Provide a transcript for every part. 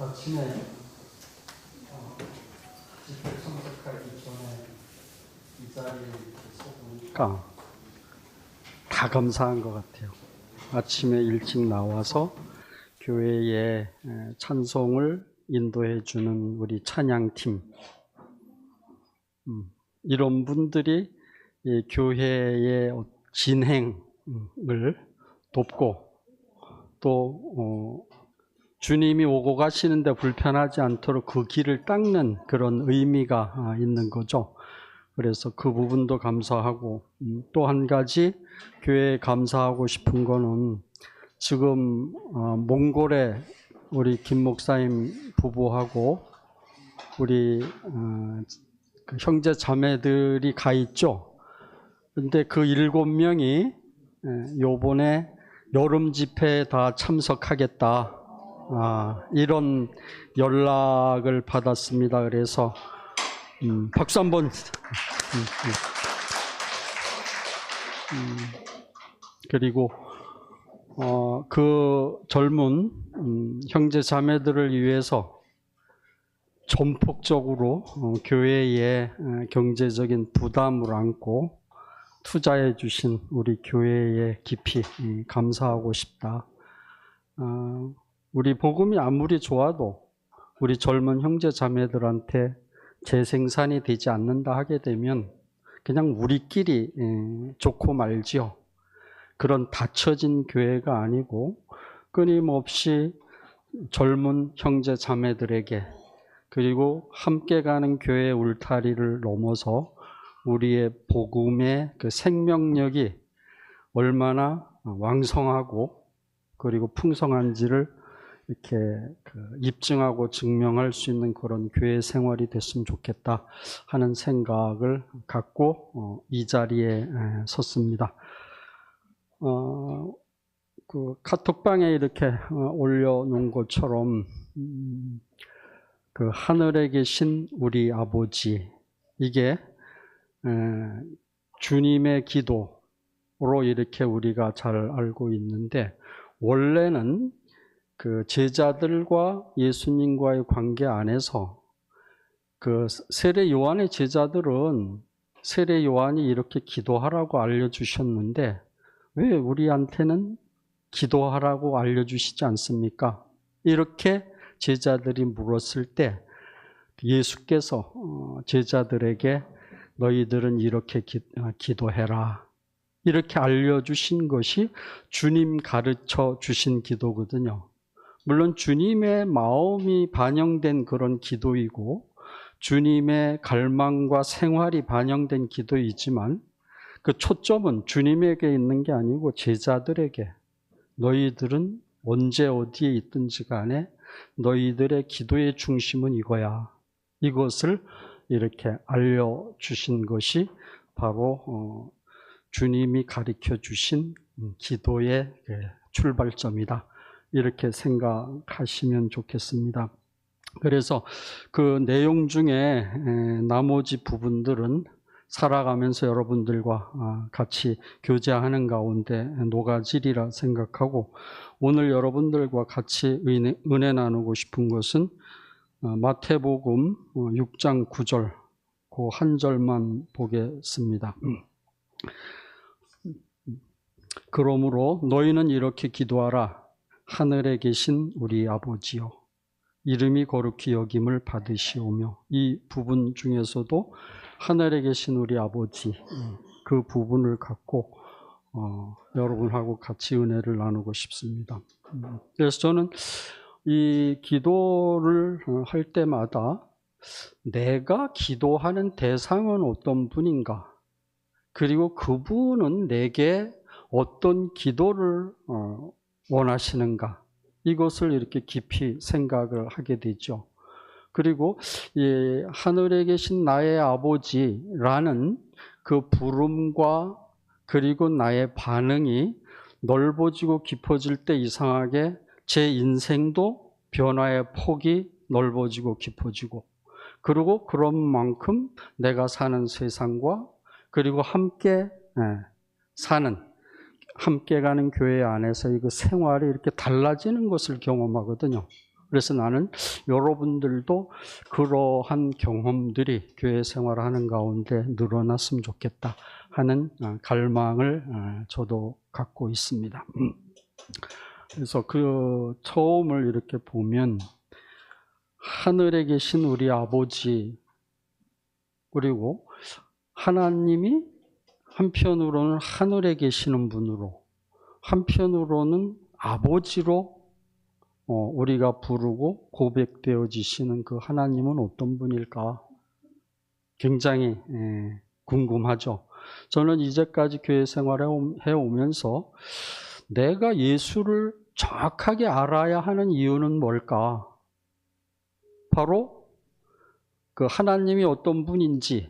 아침에 집회 참석하기 전에 이 자리에 서보니까 다 감사한 것 같아요. 아침에 일찍 나와서 교회에 찬송을 인도해 주는 우리 찬양팀, 이런 분들이 이 교회의 진행을 돕고 또 주님이 오고 가시는데 불편하지 않도록 그 길을 닦는 그런 의미가 있는 거죠. 그래서 그 부분도 감사하고, 또 한 가지 교회에 감사하고 싶은 거는 지금 몽골에 우리 김 목사님 부부하고 우리 그 형제 자매들이 가 있죠. 근데 그 7명이 요번에 여름 집회에 다 참석하겠다, 이런 연락을 받았습니다. 그래서 박수 한번. 그리고 그 젊은 형제 자매들을 위해서 전폭적으로 교회에 경제적인 부담을 안고 투자해 주신 우리 교회에 깊이 감사하고 싶다. 우리 복음이 아무리 좋아도 우리 젊은 형제 자매들한테 재생산이 되지 않는다 하게 되면 그냥 우리끼리 좋고 말지요. 그런 닫혀진 교회가 아니고 끊임없이 젊은 형제 자매들에게, 그리고 함께 가는 교회 울타리를 넘어서 우리의 복음의 그 생명력이 얼마나 왕성하고 그리고 풍성한지를 이렇게 입증하고 증명할 수 있는 그런 교회 생활이 됐으면 좋겠다 하는 생각을 갖고 이 자리에 섰습니다. 그 카톡방에 이렇게 올려놓은 것처럼 그 하늘에 계신 우리 아버지, 이게 주님의 기도로 이렇게 우리가 잘 알고 있는데, 원래는 그 제자들과 예수님과의 관계 안에서 그 세례 요한의 제자들은 세례 요한이 이렇게 기도하라고 알려주셨는데 왜 우리한테는 기도하라고 알려주시지 않습니까? 이렇게 제자들이 물었을 때 예수께서 제자들에게 너희들은 이렇게 기도해라, 이렇게 알려주신 것이 주님 가르쳐 주신 기도거든요. 물론 주님의 마음이 반영된 그런 기도이고 주님의 갈망과 생활이 반영된 기도이지만 그 초점은 주님에게 있는 게 아니고 제자들에게, 너희들은 언제 어디에 있든지 간에 너희들의 기도의 중심은 이거야, 이것을 이렇게 알려주신 것이 바로 주님이 가르쳐 주신 기도의 출발점이다, 이렇게 생각하시면 좋겠습니다. 그래서 그 내용 중에 나머지 부분들은 살아가면서 여러분들과 같이 교제하는 가운데 녹아지리라 생각하고, 오늘 여러분들과 같이 은혜 나누고 싶은 것은 마태복음 6장 9절 그 한 절만 보겠습니다. 그러므로 너희는 이렇게 기도하라. 하늘에 계신 우리 아버지요, 이름이 거룩히 여김을 받으시오며. 이 부분 중에서도 하늘에 계신 우리 아버지, 그 부분을 갖고 여러분하고 같이 은혜를 나누고 싶습니다. 그래서 저는 이 기도를 할 때마다 내가 기도하는 대상은 어떤 분인가, 그리고 그분은 내게 어떤 기도를 원하시는가, 이것을 이렇게 깊이 생각을 하게 되죠. 그리고 이 하늘에 계신 나의 아버지라는 그 부름과 그리고 나의 반응이 넓어지고 깊어질 때 이상하게 제 인생도 변화의 폭이 넓어지고 깊어지고, 그리고 그런 만큼 내가 사는 세상과 그리고 함께 사는, 함께 가는 교회 안에서 이 생활이 이렇게 달라지는 것을 경험하거든요. 그래서 나는 여러분들도 그러한 경험들이 교회 생활하는 가운데 늘어났으면 좋겠다 하는 갈망을 저도 갖고 있습니다. 그래서 그 처음을 이렇게 보면 하늘에 계신 우리 아버지, 그리고 하나님이 한편으로는 하늘에 계시는 분으로, 한편으로는 아버지로 우리가 부르고 고백되어지시는 그 하나님은 어떤 분일까? 굉장히 궁금하죠. 저는 이제까지 교회 생활을 해오면서 내가 예수를 정확하게 알아야 하는 이유는 뭘까? 바로 그 하나님이 어떤 분인지,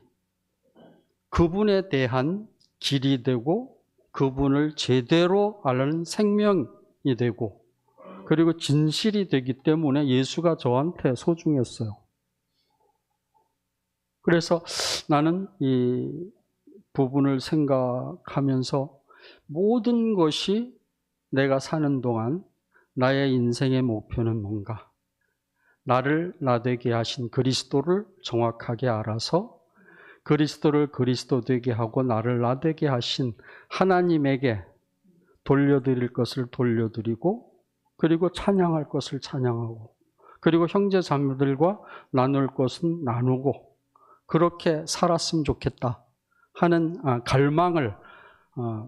그분에 대한 길이 되고 그분을 제대로 아는 생명이 되고 그리고 진실이 되기 때문에 예수가 저한테 소중했어요. 그래서 나는 이 부분을 생각하면서 모든 것이 내가 사는 동안 나의 인생의 목표는 뭔가? 나를 나되게 하신 그리스도를 정확하게 알아서 그리스도를 그리스도 되게 하고 나를 나되게 하신 하나님에게 돌려드릴 것을 돌려드리고 그리고 찬양할 것을 찬양하고 그리고 형제 자매들과 나눌 것은 나누고 그렇게 살았으면 좋겠다 하는 갈망을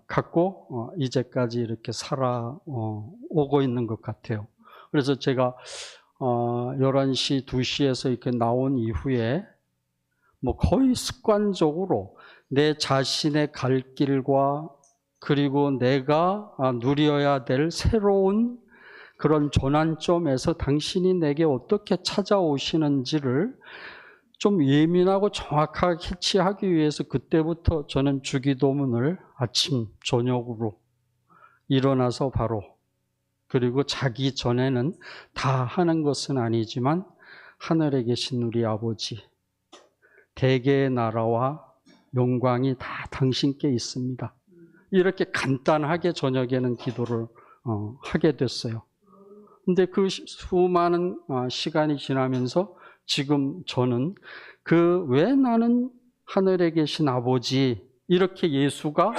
갖고 이제까지 이렇게 살아오고 있는 것 같아요. 그래서 제가 11시, 2시에서 이렇게 나온 이후에 뭐 거의 습관적으로 내 자신의 갈 길과 그리고 내가 누려야 될 새로운 그런 전환점에서 당신이 내게 어떻게 찾아오시는지를 좀 예민하고 정확하게 캐치하기 위해서 그때부터 저는 주기도문을 아침, 저녁으로 일어나서 바로 그리고 자기 전에는 다 하는 것은 아니지만 하늘에 계신 우리 아버지, 대개의 나라와 영광이 다 당신께 있습니다. 이렇게 간단하게 저녁에는 기도를 하게 됐어요. 근데 그 수많은 시간이 지나면서 지금 저는 왜 나는 하늘에 계신 아버지, 이렇게 예수가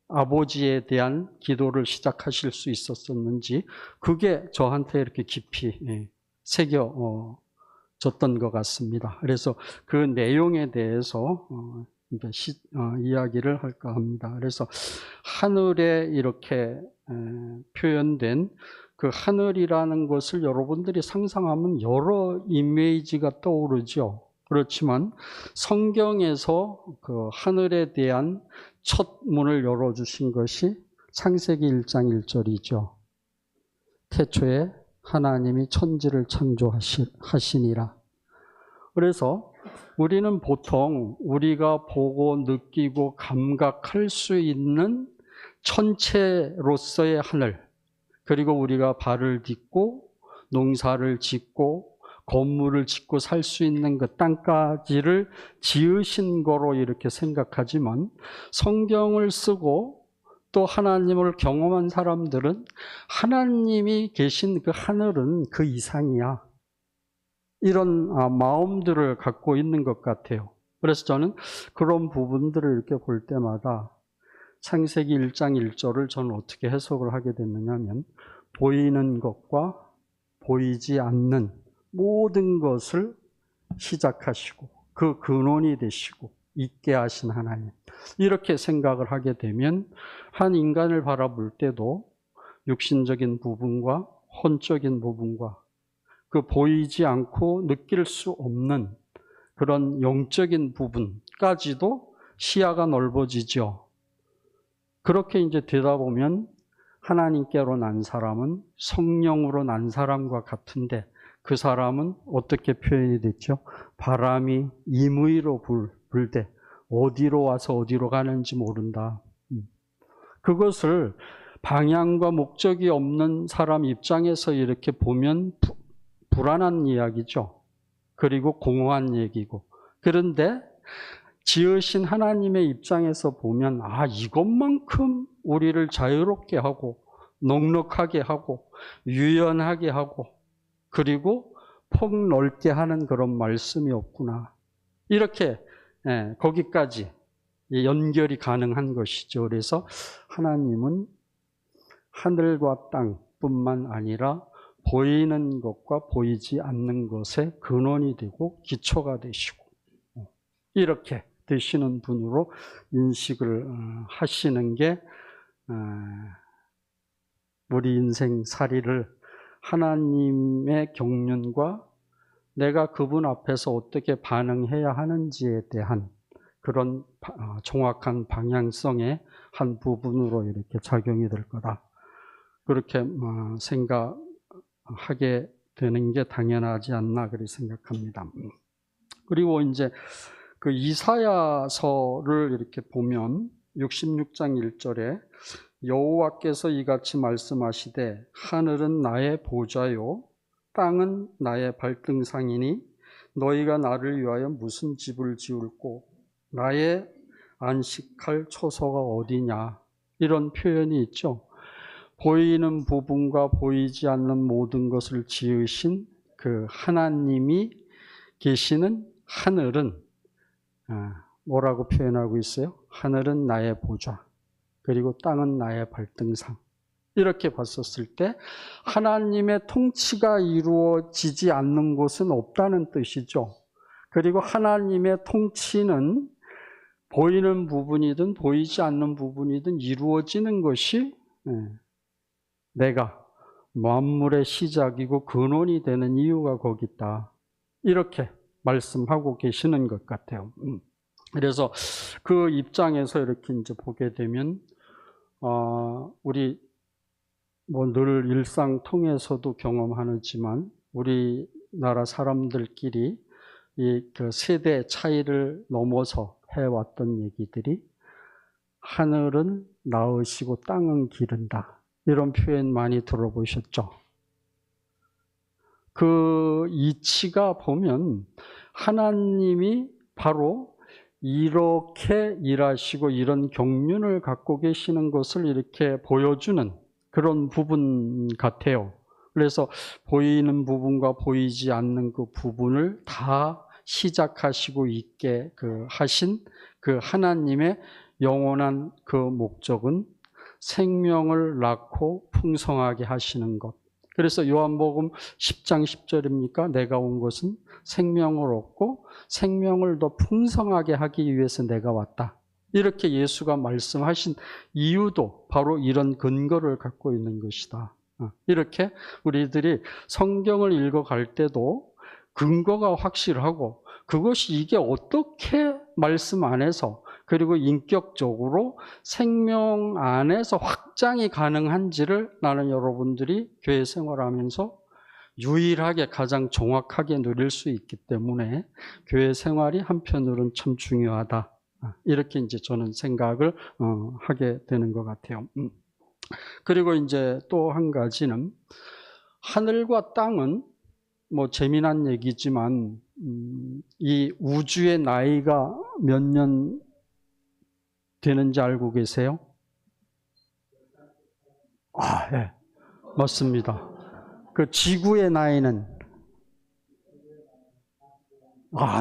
아버지에 대한 기도를 시작하실 수 있었었는지 그게 저한테 이렇게 깊이 새겨졌던 것 같습니다. 그래서 그 내용에 대해서 이야기를 할까 합니다. 그래서 하늘에 이렇게 표현된 그 하늘이라는 것을 여러분들이 상상하면 여러 이미지가 떠오르죠. 그렇지만 성경에서 그 하늘에 대한 첫 문을 열어주신 것이 창세기 1장 1절이죠. 태초에 하나님이 천지를 창조하시니라. 그래서 우리는 보통 우리가 보고 느끼고 감각할 수 있는 천체로서의 하늘, 그리고 우리가 발을 딛고 농사를 짓고 건물을 짓고 살 수 있는 그 땅까지를 지으신 거로 이렇게 생각하지만 성경을 쓰고 또 하나님을 경험한 사람들은 하나님이 계신 그 하늘은 그 이상이야. 이런 마음들을 갖고 있는 것 같아요. 그래서 저는 그런 부분들을 이렇게 볼 때마다 창세기 1장 1절을 저는 어떻게 해석을 하게 됐느냐 하면 보이는 것과 보이지 않는 모든 것을 시작하시고 그 근원이 되시고 있게 하신 하나님, 이렇게 생각을 하게 되면 한 인간을 바라볼 때도 육신적인 부분과 혼적인 부분과 그 보이지 않고 느낄 수 없는 그런 영적인 부분까지도 시야가 넓어지죠. 그렇게 이제 되다 보면 하나님께로 난 사람은 성령으로 난 사람과 같은데 그 사람은 어떻게 표현이 됐죠? 바람이 임의로 불되 어디로 와서 어디로 가는지 모른다. 그것을 방향과 목적이 없는 사람 입장에서 이렇게 보면 불안한 이야기죠. 그리고 공허한 얘기고. 그런데 지으신 하나님의 입장에서 보면 이것만큼 우리를 자유롭게 하고 넉넉하게 하고 유연하게 하고 그리고 폭넓게 하는 그런 말씀이 없구나. 이렇게 거기까지 연결이 가능한 것이죠. 그래서 하나님은 하늘과 땅뿐만 아니라 보이는 것과 보이지 않는 것의 근원이 되고 기초가 되시고 이렇게 되시는 분으로 인식을 하시는 게 우리 인생살이를 하나님의 경륜과 내가 그분 앞에서 어떻게 반응해야 하는지에 대한 그런 정확한 방향성의 한 부분으로 이렇게 작용이 될 거다. 그렇게 생각하게 되는 게 당연하지 않나 그렇게 생각합니다. 그리고 이제 그 이사야서를 이렇게 보면 66장 1절에 여호와께서 이같이 말씀하시되 하늘은 나의 보좌요 땅은 나의 발등상이니 너희가 나를 위하여 무슨 집을 지을꼬 나의 안식할 초소가 어디냐 이런 표현이 있죠. 보이는 부분과 보이지 않는 모든 것을 지으신 그 하나님이 계시는 하늘은 뭐라고 표현하고 있어요? 하늘은 나의 보좌, 그리고 땅은 나의 발등상. 이렇게 봤었을 때 하나님의 통치가 이루어지지 않는 곳은 없다는 뜻이죠. 그리고 하나님의 통치는 보이는 부분이든 보이지 않는 부분이든 이루어지는 것이 내가 만물의 시작이고 근원이 되는 이유가 거기 있다. 이렇게 말씀하고 계시는 것 같아요. 그래서 그 입장에서 이렇게 이제 보게 되면 우리 뭐 늘 일상 통해서도 경험하지만 우리나라 사람들끼리 이 그 세대 차이를 넘어서 해왔던 얘기들이 하늘은 낳으시고 땅은 기른다. 이런 표현 많이 들어보셨죠? 그 이치가 보면 하나님이 바로 이렇게 일하시고 이런 경륜을 갖고 계시는 것을 이렇게 보여주는 그런 부분 같아요. 그래서 보이는 부분과 보이지 않는 그 부분을 다 시작하시고 있게 하신 그 하나님의 영원한 그 목적은 생명을 낳고 풍성하게 하시는 것. 그래서 요한복음 10장 10절입니까? 내가 온 것은 생명을 얻고 생명을 더 풍성하게 하기 위해서 내가 왔다. 이렇게 예수가 말씀하신 이유도 바로 이런 근거를 갖고 있는 것이다. 이렇게 우리들이 성경을 읽어갈 때도 근거가 확실하고 그것이 이게 어떻게 말씀 안에서 그리고 인격적으로 생명 안에서 확장이 가능한지를 나는 여러분들이 교회 생활하면서 유일하게 가장 정확하게 누릴 수 있기 때문에 교회 생활이 한편으로는 참 중요하다. 이렇게 이제 저는 생각을 하게 되는 것 같아요. 그리고 이제 또 한 가지는 하늘과 땅은 뭐 재미난 얘기지만 이 우주의 나이가 몇 년 되는지 알고 계세요? 네. 맞습니다. 그 지구의 나이는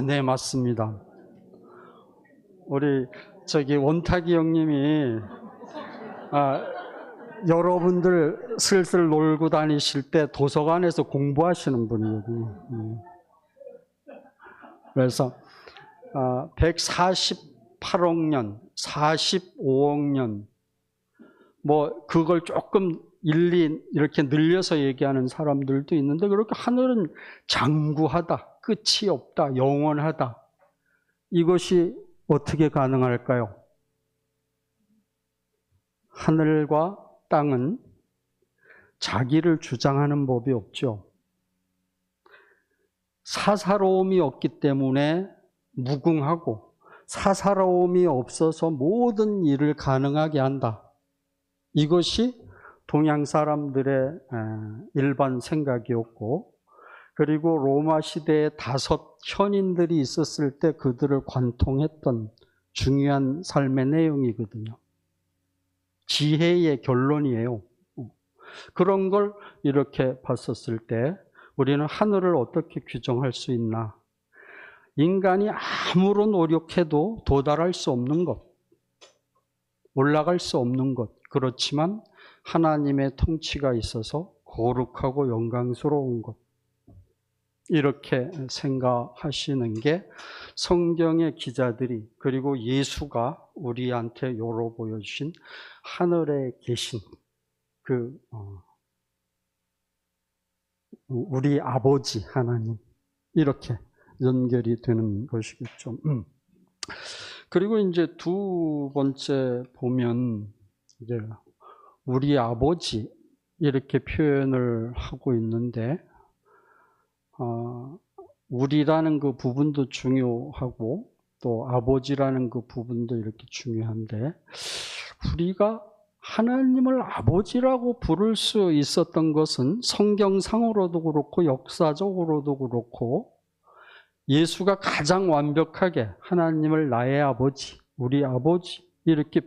네, 맞습니다. 우리 원탁이 형님이 여러분들 슬슬 놀고 다니실 때 도서관에서 공부하시는 분이거든요. 그래서 148억 년, 45억 년, 뭐 그걸 조금 일리 이렇게 늘려서 얘기하는 사람들도 있는데 그렇게 하늘은 장구하다, 끝이 없다, 영원하다. 이것이 어떻게 가능할까요? 하늘과 땅은 자기를 주장하는 법이 없죠. 사사로움이 없기 때문에 무궁하고 사사로움이 없어서 모든 일을 가능하게 한다. 이것이 동양 사람들의 일반 생각이었고 그리고 로마 시대에 5 현인들이 있었을 때 그들을 관통했던 중요한 삶의 내용이거든요. 지혜의 결론이에요. 그런 걸 이렇게 봤었을 때 우리는 하늘을 어떻게 규정할 수 있나? 인간이 아무런 노력해도 도달할 수 없는 것, 올라갈 수 없는 것. 그렇지만 하나님의 통치가 있어서 거룩하고 영광스러운 것. 이렇게 생각하시는 게 성경의 기자들이, 그리고 예수가 우리한테 요로 보여주신 하늘에 계신 우리 아버지 하나님, 이렇게 연결이 되는 것이겠죠. 그리고 이제 두 번째 보면 이제 우리 아버지 이렇게 표현을 하고 있는데, 우리라는 그 부분도 중요하고 또 아버지라는 그 부분도 이렇게 중요한데, 우리가 하나님을 아버지라고 부를 수 있었던 것은 성경상으로도 그렇고 역사적으로도 그렇고 예수가 가장 완벽하게 하나님을 나의 아버지, 우리 아버지 이렇게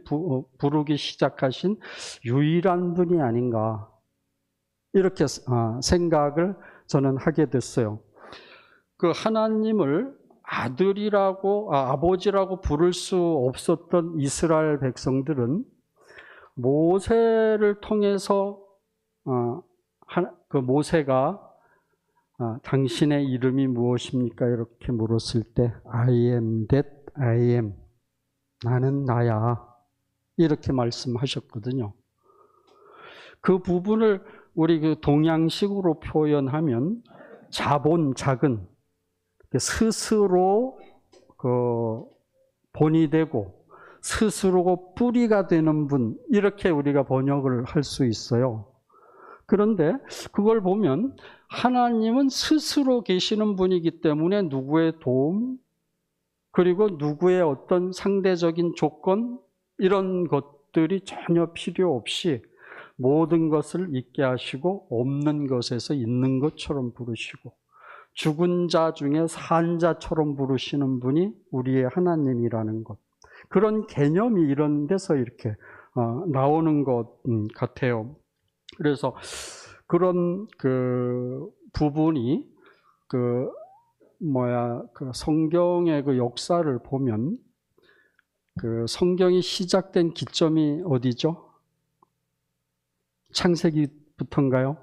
부르기 시작하신 유일한 분이 아닌가, 이렇게 생각을 저는 하게 됐어요. 그 하나님을 아버지라고 부를 수 없었던 이스라엘 백성들은 모세를 통해서 그 모세가 당신의 이름이 무엇입니까? 이렇게 물었을 때 I am that I am, 나는 나야, 이렇게 말씀하셨거든요. 그 부분을 우리 그 동양식으로 표현하면 자본, 작은, 스스로 본이 되고 스스로 뿌리가 되는 분, 이렇게 우리가 번역을 할 수 있어요. 그런데 그걸 보면 하나님은 스스로 계시는 분이기 때문에 누구의 도움, 그리고 누구의 어떤 상대적인 조건, 이런 것들이 전혀 필요 없이 모든 것을 있게 하시고 없는 것에서 있는 것처럼 부르시고 죽은 자 중에 산 자처럼 부르시는 분이 우리의 하나님이라는 것. 그런 개념이 이런 데서 이렇게 나오는 것 같아요. 그래서 그런 그 부분이 그 성경의 그 역사를 보면 그 성경이 시작된 기점이 어디죠? 창세기부터인가요?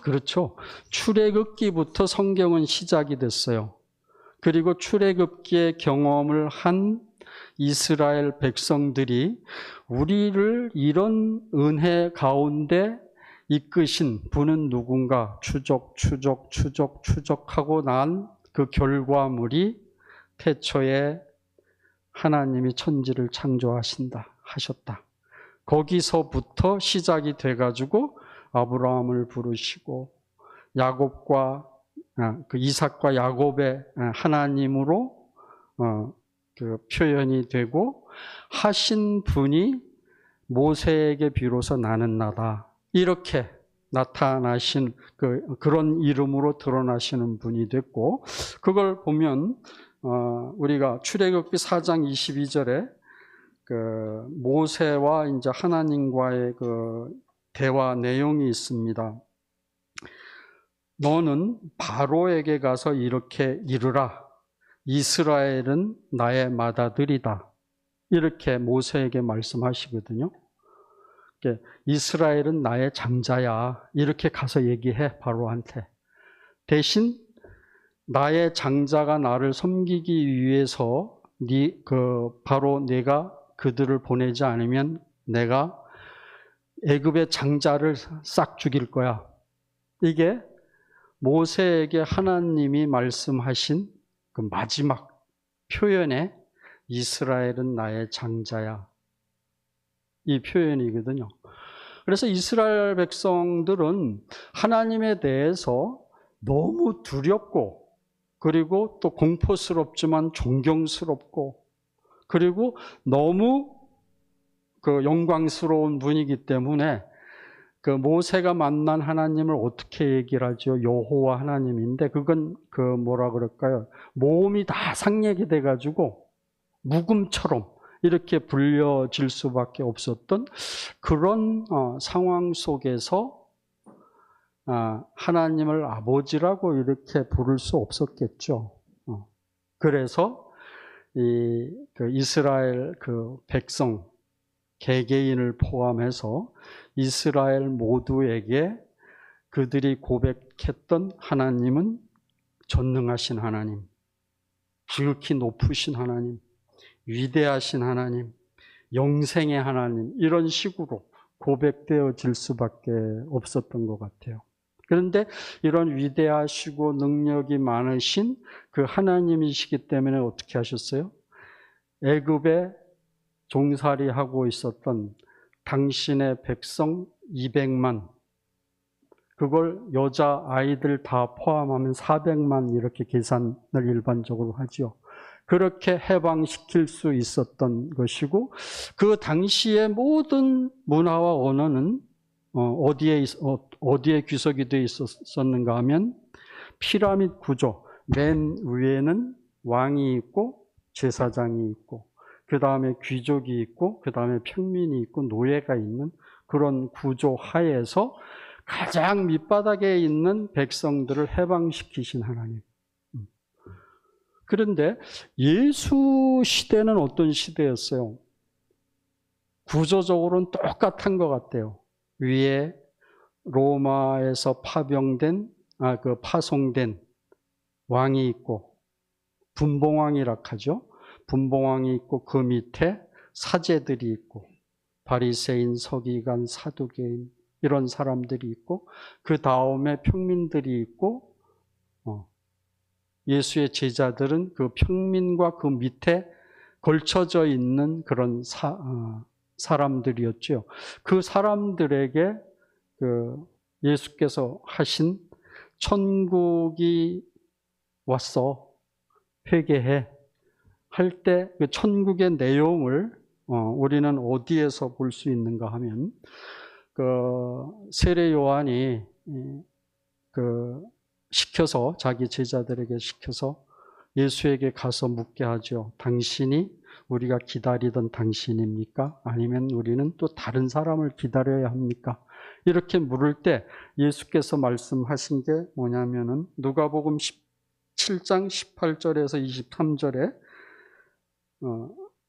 그렇죠. 출애굽기부터 성경은 시작이 됐어요. 그리고 출애굽기의 경험을 한 이스라엘 백성들이 우리를 이런 은혜 가운데 이끄신 분은 누군가 추적하고 난 그 결과물이 태초에 하나님이 천지를 하셨다. 거기서부터 시작이 돼가지고 아브라함을 부르시고 야곱과 그 이삭과 야곱의 하나님으로 그 표현이 되고 하신 분이 모세에게 비로소 나는 나다, 이렇게 나타나신 그런 이름으로 드러나시는 분이 됐고, 그걸 보면 우리가 출애굽기 4장 22절에 그 모세와 이제 하나님과의 그 대화 내용이 있습니다. 너는 바로에게 가서 이렇게 이르라. 이스라엘은 나의 맏아들이다. 이렇게 모세에게 말씀하시거든요. 이스라엘은 나의 장자야. 이렇게 가서 얘기해, 바로한테. 대신 나의 장자가 나를 섬기기 위해서 바로 내가 그들을 보내지 않으면 내가 애굽의 장자를 싹 죽일 거야. 이게 모세에게 하나님이 말씀하신 그 마지막 표현에 이스라엘은 나의 장자야, 이 표현이거든요. 그래서 이스라엘 백성들은 하나님에 대해서 너무 두렵고, 그리고 또 공포스럽지만 존경스럽고, 그리고 너무 그 영광스러운 분이기 때문에 그 모세가 만난 하나님을 어떻게 얘기를 하죠? 여호와 하나님인데, 그건 그 뭐라 그럴까요? 모음이 다 상맥이 돼가지고 묵음처럼 이렇게 불려질 수밖에 없었던 그런 상황 속에서 하나님을 아버지라고 이렇게 부를 수 없었겠죠. 그래서 그 이스라엘 그 백성 개개인을 포함해서 이스라엘 모두에게 그들이 고백했던 하나님은 전능하신 하나님, 지극히 높으신 하나님, 위대하신 하나님, 영생의 하나님, 이런 식으로 고백되어질 수밖에 없었던 것 같아요. 그런데 이런 위대하시고 능력이 많으신 그 하나님이시기 때문에 어떻게 하셨어요? 애굽에 종살이하고 있었던 당신의 백성 200만, 그걸 여자 아이들 다 포함하면 400만 이렇게 계산을 일반적으로 하죠. 그렇게 해방시킬 수 있었던 것이고, 그 당시의 모든 문화와 언어는 어디에 귀석이 되어 있었는가 하면 피라미드 구조, 맨 위에는 왕이 있고 제사장이 있고, 그 다음에 귀족이 있고, 그 다음에 평민이 있고, 노예가 있는 그런 구조 하에서 가장 밑바닥에 있는 백성들을 해방시키신 하나님. 그런데 예수 시대는 어떤 시대였어요? 구조적으로는 똑같은 것 같아요. 위에 로마에서 파송된 왕이 있고, 분봉왕이라 하죠. 분봉왕이 있고, 그 밑에 사제들이 있고, 바리새인, 서기관, 사두개인, 이런 사람들이 있고, 그 다음에 평민들이 있고, 예수의 제자들은 그 평민과 그 밑에 걸쳐져 있는 그런 사람들이었죠. 그 사람들에게 그 예수께서 하신 천국이 왔어, 회개해 할 때 그 천국의 내용을 우리는 어디에서 볼 수 있는가 하면, 그 세례 요한이 시켜서, 자기 제자들에게 시켜서 예수에게 가서 묻게 하죠. 당신이 우리가 기다리던 당신입니까? 아니면 우리는 또 다른 사람을 기다려야 합니까? 이렇게 물을 때 예수께서 말씀하신 게 뭐냐면은 누가복음 17장 18절에서 23절에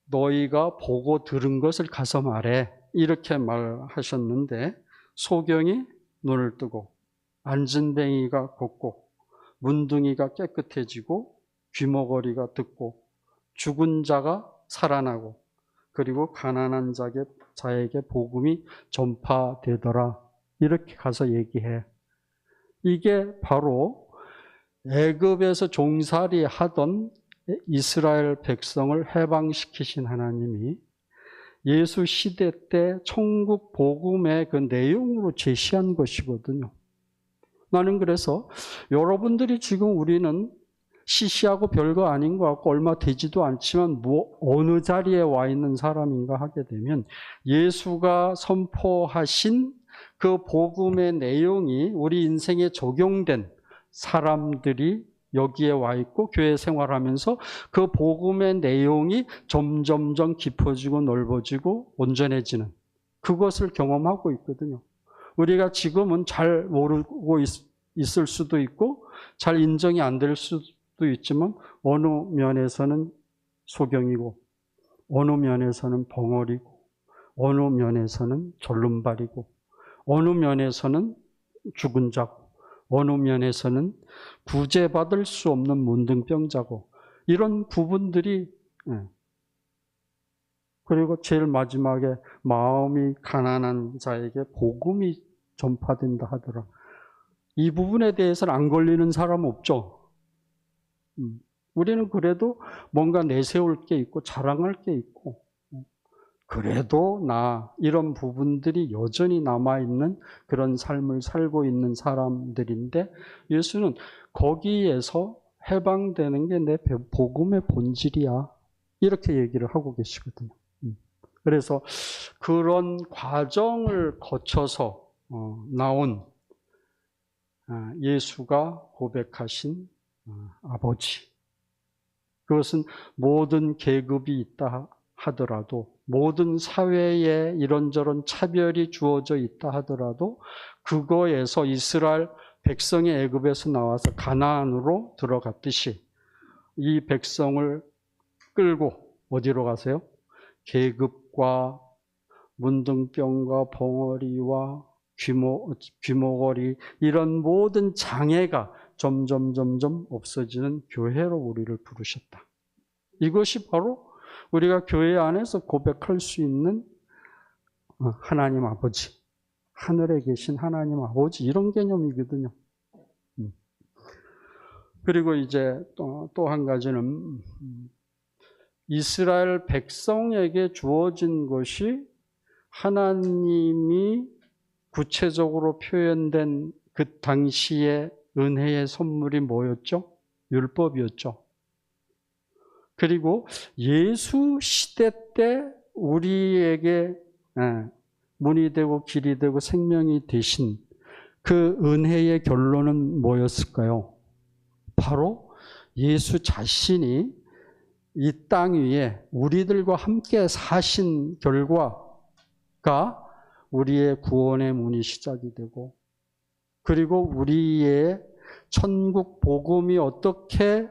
너희가 보고 들은 것을 가서 말해, 이렇게 말하셨는데, 소경이 눈을 뜨고 안진뱅이가 걷고 문둥이가 깨끗해지고 귀머거리가 듣고 죽은 자가 살아나고 그리고 가난한 자에게 복음이 전파되더라, 이렇게 가서 얘기해. 이게 바로 애굽에서 종살이 하던 이스라엘 백성을 해방시키신 하나님이 예수 시대 때 천국 복음의 그 내용으로 제시한 것이거든요. 나는 그래서 여러분들이 지금 우리는 시시하고 별거 아닌 것 같고 얼마 되지도 않지만 어느 자리에 와 있는 사람인가 하게 되면, 예수가 선포하신 그 복음의 내용이 우리 인생에 적용된 사람들이 여기에 와 있고 교회 생활하면서 그 복음의 내용이 점점점 깊어지고 넓어지고 온전해지는 그것을 경험하고 있거든요. 우리가 지금은 잘 모르고 있을 수도 있고 잘 인정이 안 될 수도 있지만, 어느 면에서는 소경이고 어느 면에서는 벙어리고 어느 면에서는 졸름발이고 어느 면에서는 죽은 자고 어느 면에서는 구제받을 수 없는 문둥병자고, 이런 부분들이, 그리고 제일 마지막에 마음이 가난한 자에게 복음이 전파된다 하더라. 이 부분에 대해서는 안 걸리는 사람 없죠. 우리는 그래도 뭔가 내세울 게 있고 자랑할 게 있고, 그래도 이런 부분들이 여전히 남아있는 그런 삶을 살고 있는 사람들인데, 예수는 거기에서 해방되는 게 내 복음의 본질이야, 이렇게 얘기를 하고 계시거든요. 그래서 그런 과정을 거쳐서 나온 예수가 고백하신 아버지, 그것은 모든 계급이 있다 하더라도, 모든 사회에 이런저런 차별이 주어져 있다 하더라도 그거에서 이스라엘 백성이 애굽에서 나와서 가나안으로 들어갔듯이 이 백성을 끌고 어디로 가세요? 계급과 문둥병과 벙어리와 귀머거리, 이런 모든 장애가 점점 없어지는 교회로 우리를 부르셨다. 이것이 바로 우리가 교회 안에서 고백할 수 있는 하나님 아버지, 하늘에 계신 하나님 아버지, 이런 개념이거든요. 그리고 이제 또 한 가지는 이스라엘 백성에게 주어진 것이 하나님이 구체적으로 표현된 그 당시의 은혜의 선물이 뭐였죠? 율법이었죠. 그리고 예수 시대 때 우리에게 문이 되고 길이 되고 생명이 되신 그 은혜의 결론은 뭐였을까요? 바로 예수 자신이 이 땅 위에 우리들과 함께 사신 결과가 우리의 구원의 문이 시작이 되고, 그리고 우리의 천국 복음이 어떻게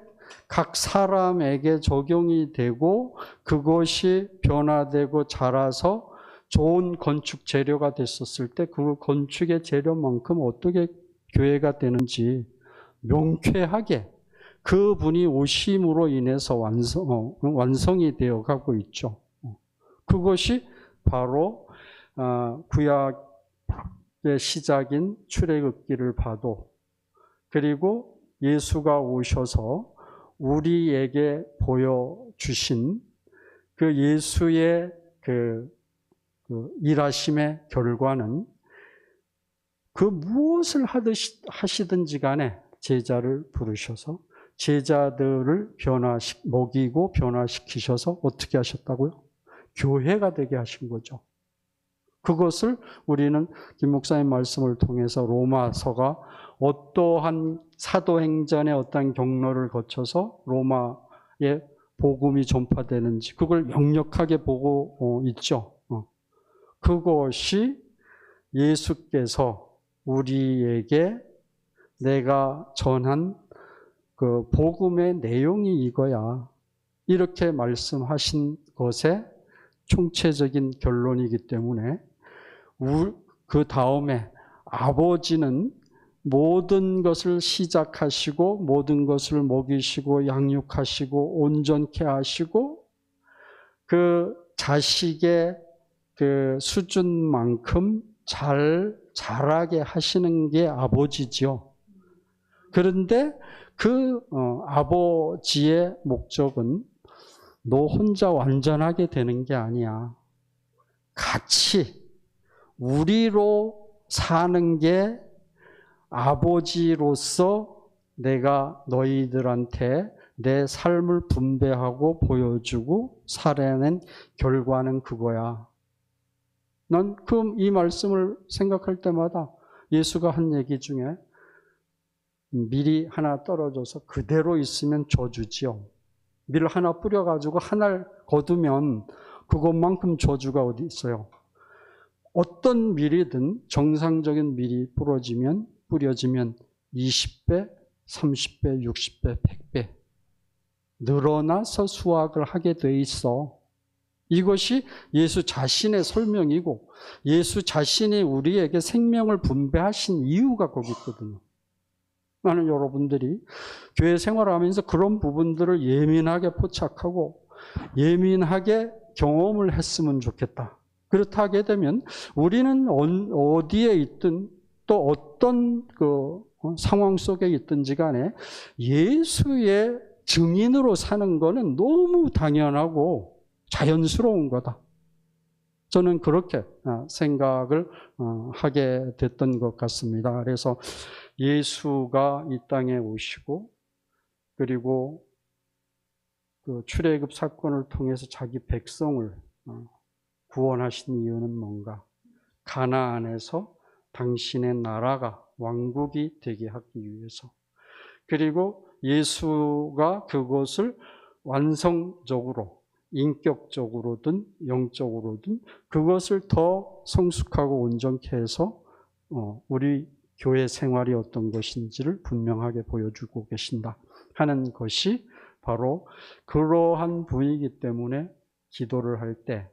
각 사람에게 적용이 되고 그것이 변화되고 자라서 좋은 건축 재료가 됐었을 때 그 건축의 재료만큼 어떻게 교회가 되는지 명쾌하게 그분이 오심으로 인해서 완성이 되어 가고 있죠. 그것이 바로 구약의 시작인 출애굽기를 봐도, 그리고 예수가 오셔서 우리에게 보여주신 그 예수의 그 일하심의 결과는 그 무엇을 하시든지 간에 제자를 부르셔서 제자들을 먹이고 변화시키셔서 어떻게 하셨다고요? 교회가 되게 하신 거죠. 그것을 우리는 김 목사님 말씀을 통해서 로마서가 어떠한 사도행전의 어떤 경로를 거쳐서 로마에 복음이 전파되는지 그걸 역력하게 보고 있죠. 그것이 예수께서 우리에게 내가 전한 그 복음의 내용이 이거야, 이렇게 말씀하신 것의 총체적인 결론이기 때문에 그 다음에 아버지는 모든 것을 시작하시고 모든 것을 먹이시고 양육하시고 온전케 하시고 그 자식의 그 수준만큼 자라게 하시는 게 아버지죠. 그런데 그 아버지의 목적은 너 혼자 완전하게 되는 게 아니야. 같이 우리로 사는 게 아버지로서 내가 너희들한테 내 삶을 분배하고 보여주고 살아낸 결과는 그거야. 난 이 말씀을 생각할 때마다 예수가 한 얘기 중에 밀이 하나 떨어져서 그대로 있으면 저주지요. 밀 하나 뿌려가지고 하나를 거두면 그것만큼 저주가 어디 있어요. 어떤 밀이든 정상적인 밀이 뿌려지면 20배, 30배, 60배, 100배 늘어나서 수확을 하게 돼 있어. 이것이 예수 자신의 설명이고 예수 자신이 우리에게 생명을 분배하신 이유가 거기 있거든요. 나는 여러분들이 교회 생활하면서 그런 부분들을 예민하게 포착하고 예민하게 경험을 했으면 좋겠다. 그렇다 하게 되면 우리는 어디에 있든 또 어떤 상황 속에 있든지 간에 예수의 증인으로 사는 거는 너무 당연하고 자연스러운 거다. 저는 그렇게 생각을 하게 됐던 것 같습니다. 그래서 예수가 이 땅에 오시고 그리고 그 출애굽 사건을 통해서 자기 백성을 구원하신 이유는 뭔가? 가나안에서 당신의 나라가 왕국이 되게 하기 위해서. 그리고 예수가 그것을 완성적으로 인격적으로든 영적으로든 그것을 더 성숙하고 온전케 해서 우리 교회 생활이 어떤 것인지를 분명하게 보여주고 계신다 하는 것이 바로 그러한 분이기 때문에 기도를 할 때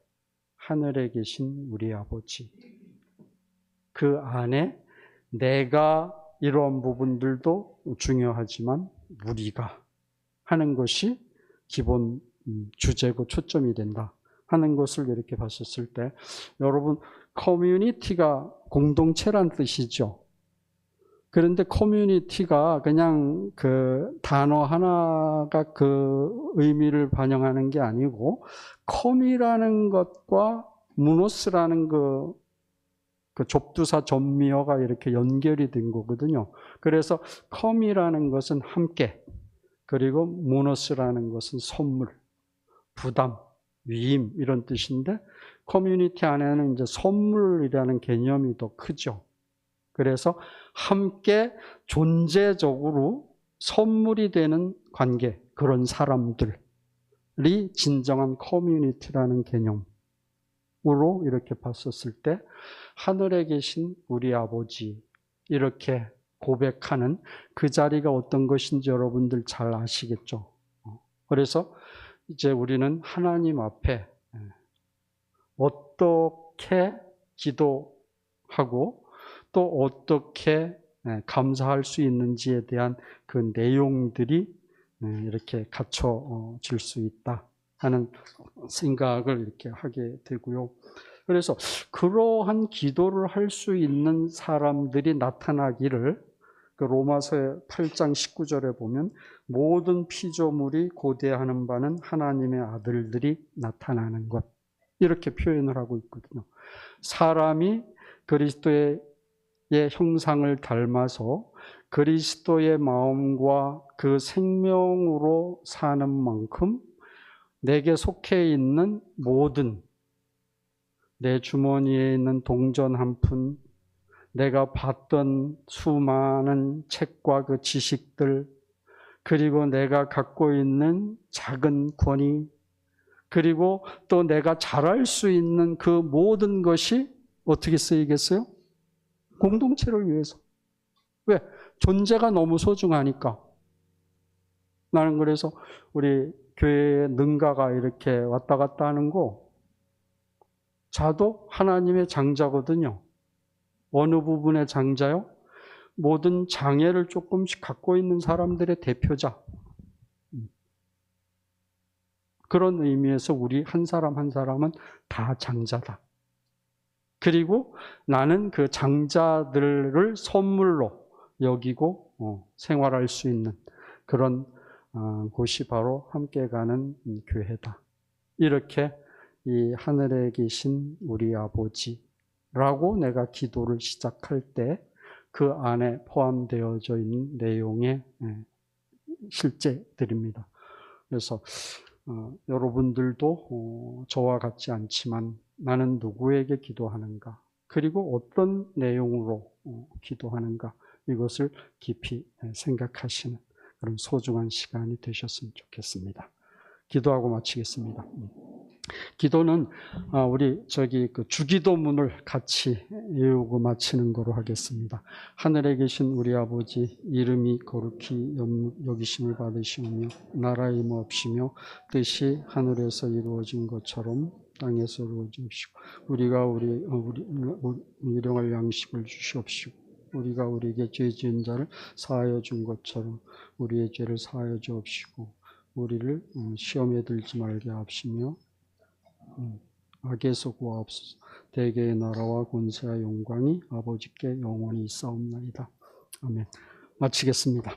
하늘에 계신 우리 아버지, 그 안에 내가 이러한 부분들도 중요하지만 우리가 하는 것이 기본 주제고 초점이 된다 하는 것을 이렇게 봤었을 때, 여러분, 커뮤니티가 공동체란 뜻이죠. 그런데 커뮤니티가 그냥 그 단어 하나가 그 의미를 반영하는 게 아니고, 커미라는 것과 무노스라는 그 좁두사 전미어가 이렇게 연결이 된 거거든요. 그래서 커미라는 것은 함께, 그리고 무노스라는 것은 선물, 부담, 위임 이런 뜻인데, 커뮤니티 안에는 이제 선물이라는 개념이 더 크죠. 그래서 함께 존재적으로 선물이 되는 관계, 그런 사람들이 진정한 커뮤니티라는 개념으로 이렇게 봤었을 때, 하늘에 계신 우리 아버지 이렇게 고백하는 그 자리가 어떤 것인지 여러분들 잘 아시겠죠? 그래서 이제 우리는 하나님 앞에 어떻게 기도하고 또 어떻게 감사할 수 있는지에 대한 그 내용들이 이렇게 갖춰질 수 있다 하는 생각을 이렇게 하게 되고요. 그래서 그러한 기도를 할 수 있는 사람들이 나타나기를, 그 로마서 8장 19절에 보면 모든 피조물이 고대하는 바는 하나님의 아들들이 나타나는 것, 이렇게 표현을 하고 있거든요. 사람이 그리스도의 형상을 닮아서 그리스도의 마음과 그 생명으로 사는 만큼 내게 속해 있는 모든, 내 주머니에 있는 동전 한 푼, 내가 봤던 수많은 책과 그 지식들, 그리고 내가 갖고 있는 작은 권위, 그리고 또 내가 잘할 수 있는 그 모든 것이 어떻게 쓰이겠어요? 공동체를 위해서. 왜? 존재가 너무 소중하니까. 나는 그래서 우리 교회에 능가가 이렇게 왔다 갔다 하는 거, 자도 하나님의 장자거든요. 어느 부분의 장자요? 모든 장애를 조금씩 갖고 있는 사람들의 대표자. 그런 의미에서 우리 한 사람 한 사람은 다 장자다. 그리고 나는 그 장자들을 선물로 여기고 생활할 수 있는 그런 곳이 바로 함께 가는 교회다. 이렇게 이 하늘에 계신 우리 아버지라고 내가 기도를 시작할 때 그 안에 포함되어져 있는 내용의 실제들입니다. 그래서 여러분들도 저와 같지 않지만 나는 누구에게 기도하는가, 그리고 어떤 내용으로 기도하는가, 이것을 깊이 생각하시는 그런 소중한 시간이 되셨으면 좋겠습니다. 기도하고 마치겠습니다. 기도는 우리 그 주기도문을 같이 외우고 마치는 거로 하겠습니다. 하늘에 계신 우리 아버지, 이름이 거룩히 여기심을 받으시오며 나라의 임하옵시며 뜻이 하늘에서 이루어진 것처럼 땅에서 이루어지옵시고, 우리가 우리 일용할 양식을 주시옵시고, 우리가 우리에게 죄 지은 자를 사하여 준 것처럼 우리의 죄를 사하여 주옵시고, 우리를 시험에 들지 말게 하옵시며 악에서 구하옵소서. 대개의 나라와 권세와 영광이 아버지께 영원히 있사옵나이다. 아멘. 마치겠습니다.